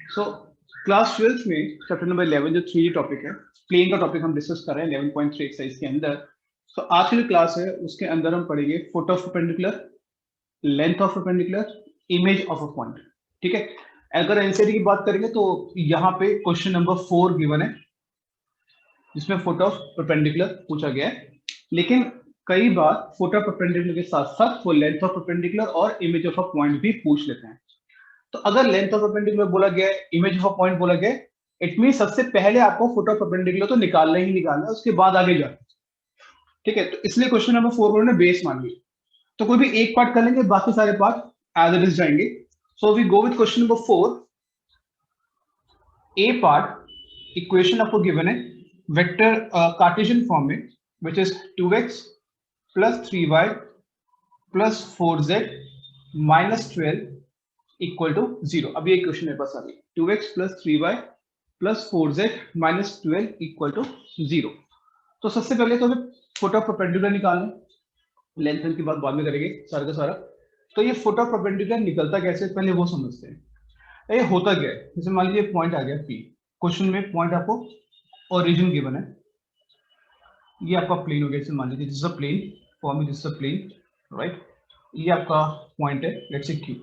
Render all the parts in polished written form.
So class 12th में chapter number 11 जो 3D topic है, प्लेन का टॉपिक हम डिस्कस कर रहे हैं 11.3 एक्सरसाइज के अंदर। तो आज की जो क्लास है उसके अंदर हम पढ़ेंगे foot of perpendicular, length of perpendicular, image of a point. ठीक है, अगर एनसीईआरटी की बात करेंगे तो यहाँ पे क्वेश्चन नंबर 4 गिवन है जिसमें फुट ऑफ परपेंडिकुलर पूछा गया है, लेकिन कई बार फुट ऑफ परपेंडिकुलर के साथ साथ वो लेंथ ऑफ परपेंडिकुलर और इमेज ऑफ अ पॉइंट भी पूछ लेते हैं। तो अगर लेंथ ऑफ परपेंडिकुलर बोला गया है, इमेज ऑफ अ पॉइंट बोला गया है, इट मीन सबसे पहले आपको फुट ऑफ परपेंडिकुलर तो निकालना ही निकालना है, उसके बाद आगे जाना। ठीक है, तो इसलिए क्वेश्चन नंबर 4 उन्होंने बेस मान ली। तो कोई भी एक पार्ट कर लेंगे, बाकी सारे पार्ट एज इट इज जाएंगे। So we go with question number 4। A part equation आपको गिवन है वेक्टर कार्टेशियन फॉर्म में, which is 2x plus 3y plus 4z minus 12 equal to 0। अब ये क्वेश्चन मेरे पास आ गई, 2x plus 3y plus 4z minus 12 equal to 0। तो सबसे पहले तो हमें फुट ऑफ परपेंडिकुलर निकालना, लेंथ की बात बाद में करेंगे सारा का सारा। तो ये फुट ऑफ परपेंडिकुलर निकलता कैसे, पहले वो समझते हैं। ये होता क्या है, जैसे मान लीजिए पॉइंट आ गया P, क्वेश्चन में पॉइंट आपको ओरिजिन गिवन है, ये आपका प्लेन हो गया, जैसे मान लीजिए this is a plane, for me this is a plane, right. ये आपका पॉइंट है, लेट्स से Q।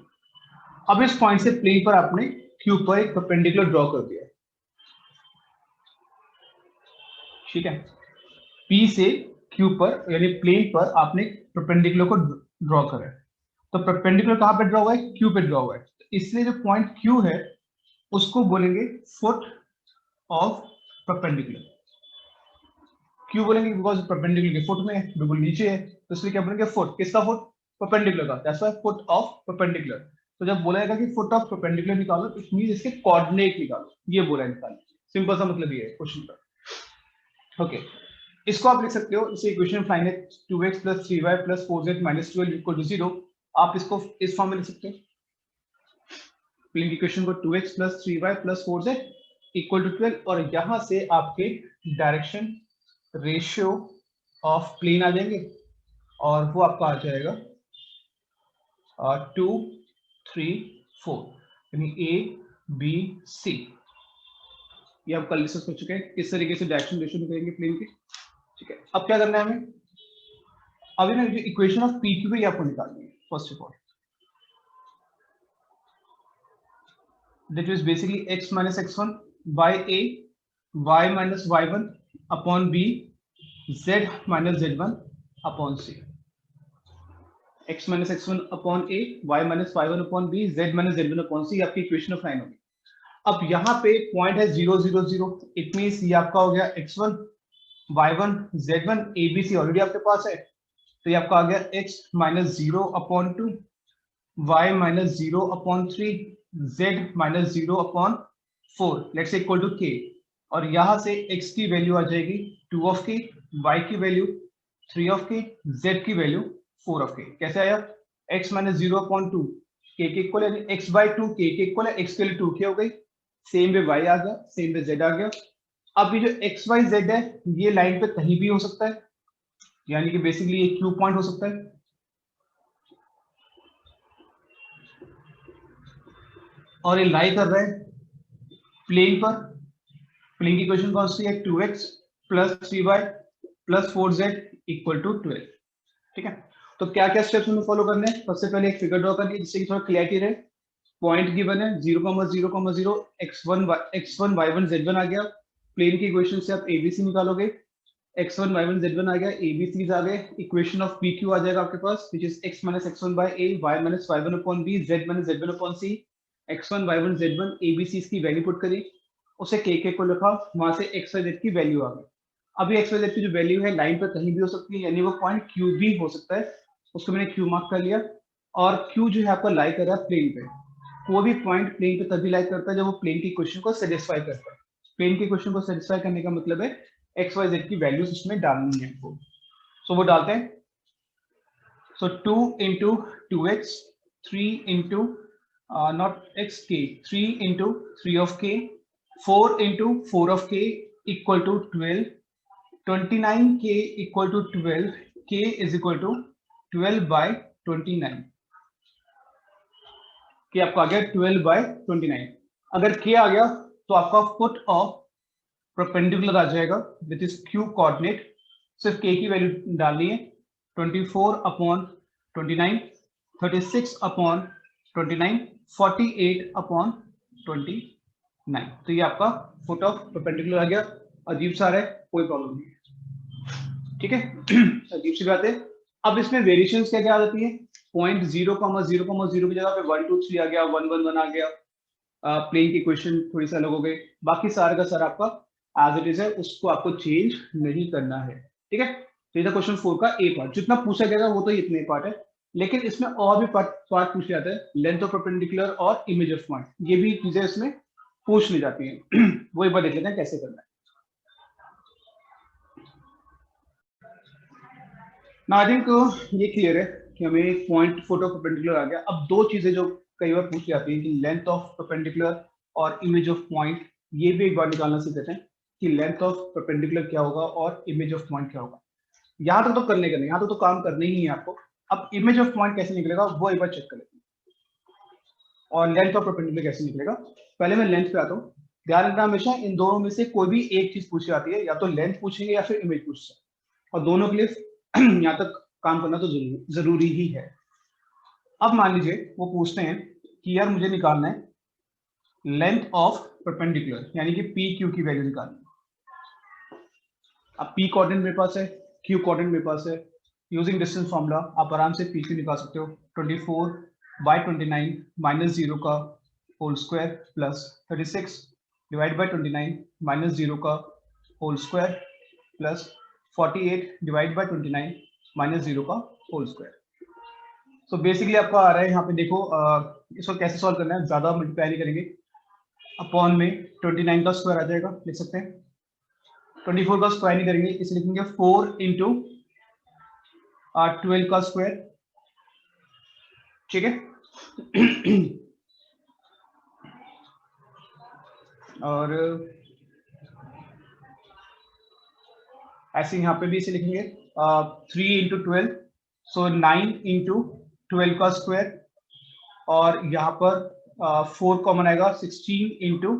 अब इस पॉइंट से प्लेन पर आपने Q पर एक परपेंडिकुलर ड्रॉ कर दिया, ठीक है। P से Q पर यानी प्लेन पर आपने परपेंडिकुलर को ड्रॉ करा है। तो परपेंडिकुलर कहां पे ड्रॉ हुआ है, Q पे ड्रॉ हुआ है। तो इसलिए जो पॉइंट Q है उसको बोलेंगे फुट ऑफ परपेंडिकुलर। क्यों बोलेंगे, बिकॉज परपेंडिकुलर के फुट में है, बिल्कुल नीचे है, तो इसलिए क्या बोलेंगे फुट, किसका फुट, परपेंडिकुलर का, that's why foot of perpendicular. तो जब बोला जाएगा कि फुट ऑफ परपेंडिकुलर निकालो, इट मींस इसके कोऑर्डिनेट निकालो, ये बोला है निकालो। सिंपल सा मतलब ये है क्वेश्चन का। ओके, इसको आप लिख सकते हो, इसे इक्वेशन फाइंड है 2x plus 3y plus 4z minus 12 equal to 0। आप इसको इस फॉर्म में लिख सकते हो, प्लेन इक्वेशन को 2x plus 3y plus 4z equal to 12, और यहां से आपके डायरेक्शन रेशियो ऑफ प्लेन आ जाएंगे, और वो आपका आ जाएगा 2 3 4, यानी ए बी सी। ये आप कल डिस्कस कर चुके हैं किस तरीके से डायरेक्शन रेशियो निकलेंगे प्लेन के। ठीक है, अब क्या करना है हमें, अभी ना जो इक्वेशन ऑफ पी क्यू है आपको निकालनी है first of all, that is basically x minus x1 by a, y minus y1 upon b, z minus z1 upon c। x minus x1 upon a, y minus y1 upon b, z minus z1 upon c, आपकी equation of line होगी। अब यहाँ पे point है 0 0 0, it means ये आपका हो गया x1 y1 z1 abc already आपके पास है, तो ये आपका आ गया x minus 0 upon 2, y minus 0 upon 3, z minus 0 upon 4, let's say equal to k। और यहाँ से x की वैल्यू आ जाएगी 2 ऑफ k, y की वैल्यू 3 ऑफ k, z की वैल्यू 4 ऑफ k। कैसे आया, x माइनस 0 अपॉन 2 k के इक्वल, यानी x बाई 2 k के इक्वल है, x के लिए 2k हो गई, सेम वे y आ गया, सेम वे z आ गया। अब ये जो x y z है ये लाइन पे कहीं भी हो सकता है, यानी कि बेसिकली ये q पॉइंट हो सकता है, और ये लाई कर रहा है प्लेन पर। प्लेन की इक्वेशन कौन सी है, 2x plus 3y plus 4z equal to 12। ठीक है, तो क्या क्या स्टेप्स हमें फॉलो करने हैं, सबसे पहले एक फिगर ड्रॉ करनी है जिससे कि थोड़ा क्लियरिटी रहे। पॉइंट गिवन है 0,0,0 x1 y1 z1 आ गया, प्लेन की इक्वेशन से आप abc निकालोगे, x1 y1 z1 आ गया, abc's आ गए, इक्वेशन ऑफ pq आ जाएगा आपके पास, which is x minus x1 by a, y minus y1 upon b, z minus z1 upon c, x1 y1 z1 abc's की value put करी, उसे k को लिखा, वहां से x y z की वैल्यू आ गई। अभी x y z की जो वैल्यू है लाइन पर कहीं भी हो सकती है, यानी वो पॉइंट q भी हो सकता है, उसको मैंने q मार्क कर लिया। और q जो है आपका लाई कर रहा है प्लेन पे, वो भी पॉइंट प्लेन पे तभी लाई करता है जब वो प्लेन की क्वेश्चन को सेटिस्फाई करता है। प्लेन की क्वेश्चन को सेटिस्फाई करने का मतलब है एक्स वाई जेड की वैल्यूज इसमें डालनी है हमको। सो वो डालते हैं, सो 2 into 2x, 3 into not x के, 3 इंटू 3 ऑफ के, 4 इंटू 4 ऑफ के इक्वल टू 12, 29 के इक्वल टू 12, के इज इक्वल टू 12 बाय 29, कि आपको आ गया 12 बाय 29। अगर k आ गया तो आपका फुट ऑफ परपेंडिकुलर आ जाएगा विच इज q कोऑर्डिनेट। सिर्फ k की वैल्यू डालनी है, 24/29, 36/29, 48/29। तो ये आपका फुट ऑफ परपेंडिकुलर आ गया। अजीब सा है, कोई प्रॉब्लम नहीं है, ठीक है। अजीब सी बात है। अब इसमें वेरिएशन क्या क्या आ जाती है, 0.0,0,0 की जगह पे 1 2 3 आ गया, 1 1 1 आ गया। प्लेन की क्वेश्चन थोड़ी सी अलग हो गई, बाकी सारा का सारा आपका एज इट इज है, उसको आपको चेंज नहीं करना है, ठीक है। तो ये था क्वेश्चन 4 का ए पार्ट। जितना पूछा गया वो तो इतने पार्ट है, लेकिन इसमें और भी पार्ट पूछ जाते हैं, लेंथ ऑफ परपेंडिकुलर और इमेज ऑफ पॉइंट, ये भी चीजें इसमें पूछ ली जाती हैं। वो एक बार देख लेते हैं कैसे करना है। ना आई थिंक ये क्लियर है कि हमें पॉइंट फोटो परपेंडिकुलर आ गया। अब दो चीजें जो कई बार पूछ जाती हैं कि लेंथ ऑफ परपेंडिकुलर और इमेज ऑफ पॉइंट, ये भी एक बार निकालना सीख लेते हैं कि लेंथ ऑफ परपेंडिकुलर क्या होगा और इमेज ऑफ पॉइंट क्या होगा। यहाँ तक तो करने का नहीं, यहाँ तक तो काम करना ही है आपको। अब इमेज ऑफ पॉइंट कैसे निकलेगा वो एक बार चेक कर लेते हैं, और लेंथ ऑफ परपेंडिकुलर कैसे निकलेगा। पहले मैं लेंथ पे आता हूँ। ध्यान रखना हमेशा इन दोनों में से कोई भी एक चीज पूछी जाती है, या तो लेंथ पूछेंगे या फिर इमेज पूछते हैं, और दोनों के लिए यहाँ तक काम करना तो जरूरी ही है। अब मान लीजिए वो पूछते हैं कि यार मुझे निकालना है लेंथ ऑफ परपेंडिकुलर, यानी कि पी क्यू की वैल्यू निकालनी है। अब पी कोऑर्डिनेट मेरे पास है, क्यू कोऑर्डिनेट मेरे पास है। यूजिंग डिस्टेंस फॉर्मूला आप आराम से पी क्यू निकाल सकते हो। 24/29 माइनस 0 का whole square plus 36 divide by 29 minus 0 का whole square plus 48 divide by 29 minus 0 का होल स्क्वायर। सो बेसिकली आपका आ रहा है यहाँ पे देखो, इसको कैसे सॉल्व करना है, ज्यादा मल्टीप्लाई नहीं करेंगे। अपॉन में 29 का स्क्वायर आ जाएगा, लिख सकते हैं। 24 का स्क्वायर नहीं करेंगे, इसे लिखेंगे 4 इंटू 12 का स्क्वायर, ठीक है। और ऐसे यहाँ पे भी इसे लिखेंगे 3 इंटू 12, सो 9 इंटू 12 का स्क्वायर, और यहाँ पर 4 कॉमन आएगा, 16 इंटू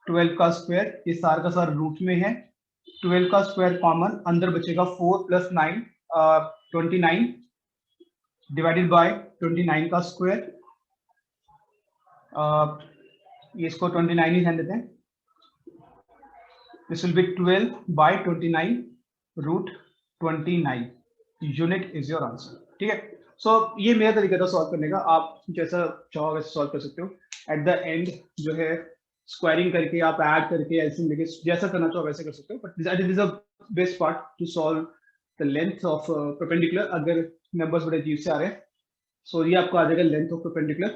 12 का स्क्वायर। ये सारा का सारा रूट में है, 12 का स्क्वायर कॉमन, अंदर बचेगा 4 प्लस 9 29 डिवाइडेड बाय 29 का स्क्वायर। ये इसको 29 ही ध्यान देते हैं। This will be 12/29 root 29 unit is your answer, ठीक है। सो ये मेरा तरीका था सॉल्व करने का, आप जैसा चाहो वैसे सॉल्व कर सकते हो। एट द एंड जो है स्क्वायरिंग करके आप ऐड करके ऐसे लेके जैसा करना चाहो वैसे कर सकते हो, but this is the best part two solve the length of perpendicular. अगर नंबर्स बड़े अजीब से आ रहे हैं, सो ये आपको आ जाएगा लेंथ ऑफ परपेंडिकुलर,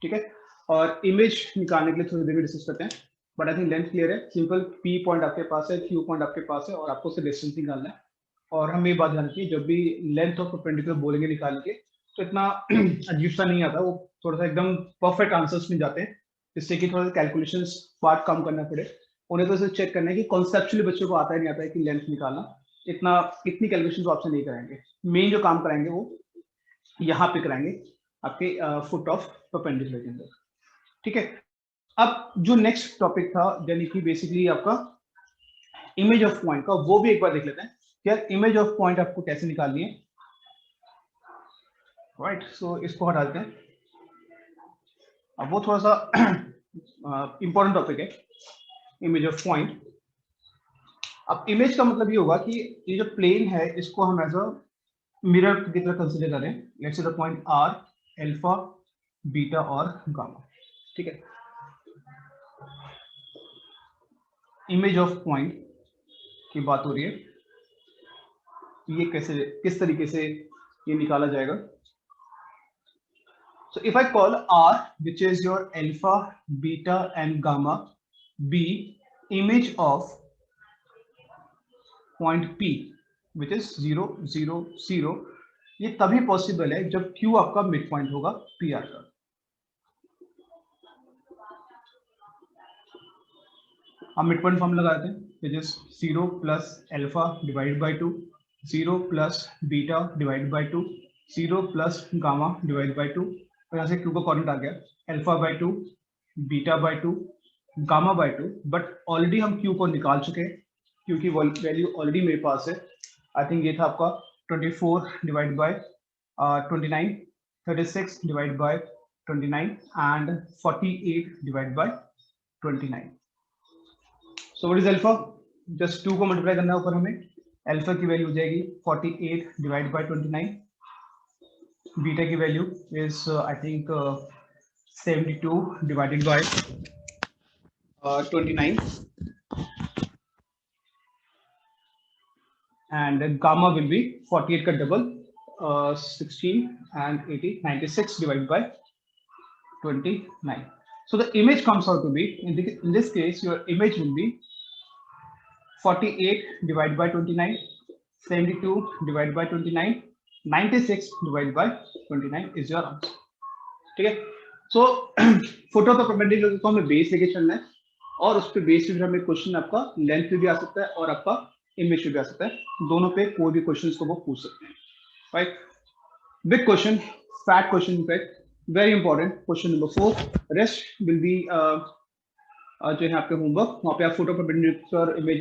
ठीक है। और इमेज निकालने के लिए थोड़ी देर में डिस्कस करते हैं, but I think length clear है। सिंपल पी पॉइंट आपके पास है, क्यू पॉइंट आपके पास है, और आपको उससे डिस्टेंस निकालना है। और हमें ये बात ध्यान रखिए, जब भी लेंथ ऑफ परपेंडिकुलर बोलेंगे निकाल के, तो इतना अजीब सा नहीं आता, वो थोड़ा सा एकदम परफेक्ट आंसर्स मिल जाते हैं, जिससे कि थोड़ा सा कैलकुलेशंस पार्ट कम करना पड़े। उन्हें तो चेक करना है कि कॉन्सेप्चुअली बच्चों को आता है नहीं आता है कि लेंथ निकालना, इतनी कैलकुलेशन तो आपसे नहीं कराएंगे। मेन जो काम कराएंगे वो यहाँ पे कराएंगे आपके फुट ऑफ परपेंडिकुलर के अंदर, ठीक है। अब जो नेक्स्ट टॉपिक था, यानी कि बेसिकली आपका इमेज ऑफ पॉइंट का, वो भी एक बार देख लेते हैं कि यार इमेज ऑफ पॉइंट आपको कैसे निकालनी है, राइट। सो इसको हटा देते हैं। अब वो थोड़ा सा इंपॉर्टेंट टॉपिक है, इमेज ऑफ पॉइंट। अब इमेज का मतलब ये होगा कि ये जो प्लेन है इसको हम एज अ मिरर की तरह कंसीडर करें। Let's say the point R, alpha, beta और गामा, ठीक है। इमेज ऑफ पॉइंट की बात हो रही है, ये कैसे किस तरीके से ये निकाला जाएगा। So if I call R, which is your alpha, beta and gamma, be image of point P, which is 0 0 0, ये तभी पॉसिबल है जब Q आपका मिड पॉइंट होगा PR का। हम मिड पॉइंट फॉर्म लगाते हैं, which is 0 plus alpha divided by 2, 0 plus beta divided by 2, 0 plus gamma divided by 2, और यहाँ से Q का कोऑर्डिनेट आ गया alpha by 2 beta by 2, gamma by 2, but already हम क्यू को निकाल चुके हैं क्योंकि वैल्यू ऑलरेडी मेरे पास है। आई थिंक ये था आपका 24 divide by 29, 36 divide by 29 and 48 divide by 29। So what is alpha? Just 2 को मल्टीप्लाई करना है ऊपर हमें। अल्फा की वैल्यू हो जाएगी 48 डिवाइड बाय 29, बीटा की value is I think 72 divided by 29 and gamma will be 48 का double 16 and 80 96 divided by 29. So the image comes out to be in this case your image will be 48 divided by 29, 72 divided by 29, 96 divided by 29 is your answer. ठीक है। So photo तो perpendicular को हमें base लेके चलना है और उस पे बेस पे हमें क्वेश्चन आपका लेंथ पे भी आ सकता है और आपका इमेज पे भी आ सकता है, दोनों पे कोई भी क्वेश्चंस को वो पूछ सकते हैं, right. Big question, fat question, in fact very important question number 4। Rest will be जो है आपके होमवर्क, वहां पे आप फोटो परपेंडिकुलर इमेज